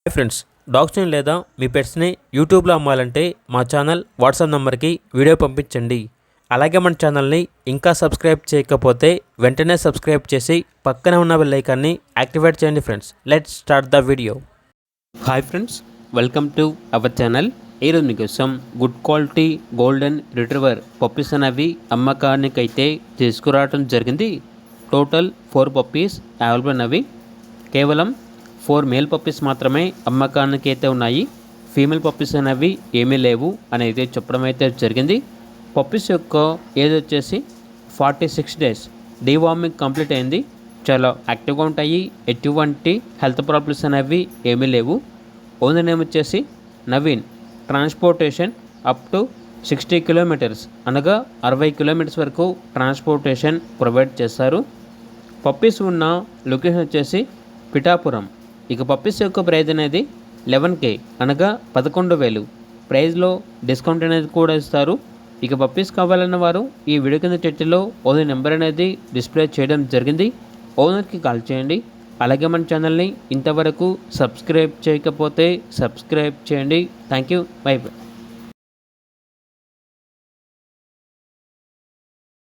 Hi friends, డాగ్స్ని లేదా మీ పెట్స్ని యూట్యూబ్లో అమ్మాలంటే మా ఛానల్ వాట్సాప్ నెంబర్కి వీడియో పంపించండి. అలాగే మన ఛానల్ని ఇంకా సబ్స్క్రైబ్ చేయకపోతే వెంటనే సబ్స్క్రైబ్ చేసి పక్కనే ఉన్న బెల్ ఐకాన్ని యాక్టివేట్ చేయండి. Friends, let's start the video. Hi friends, welcome to our channel. ఈరోజు మీకోసం good quality golden retriever puppies అనేవి అమ్మకానికైతే తీసుకురావడం జరిగింది. టోటల్ 4 పప్పీస్ అవైలబుల్ అనేవి. కేవలం 4 మేల్ పప్పీస్ మాత్రమే అమ్మకానికి అయితే ఉన్నాయి. ఫీమేల్ పప్పీస్ అనేవి ఏమీ లేవు అనేది చెప్పడం అయితే జరిగింది. పప్పీస్ యొక్క ఏజ్ వచ్చేసి 46 డేస్. డీవార్మింగ్ కంప్లీట్ అయింది. చాలా యాక్టివ్గా ఉంటాయి. ఎటువంటి హెల్త్ ప్రాబ్లమ్స్ అనేవి ఏమీ లేవు. ఓనర్ నేమ్ వచ్చేసి Naveen. Transportation up to 60 kilometres అనగా 60 కిలోమీటర్స్ వరకు ట్రాన్స్పోర్టేషన్ ప్రొవైడ్ చేస్తారు. పప్పీస్ ఉన్న లొకేషన్ వచ్చేసి పిఠాపురం. ఇక పప్పీస్ యొక్క ప్రైజ్ అనేది 11K అనగా 11,000. ప్రైజ్లో డిస్కౌంట్ అనేది కూడా ఇస్తారు. ఇక పప్పీస్ కావాలన్న వారు ఈ వీడియో కింద టైటిల్లో ఓనర్ నెంబర్ అనేది డిస్ప్లే చేయడం జరిగింది. ఓనర్కి కాల్ చేయండి. అలాగే మన ఛానల్ని ఇంతవరకు సబ్స్క్రైబ్ చేయకపోతే సబ్స్క్రైబ్ చేయండి. Thank you. By by.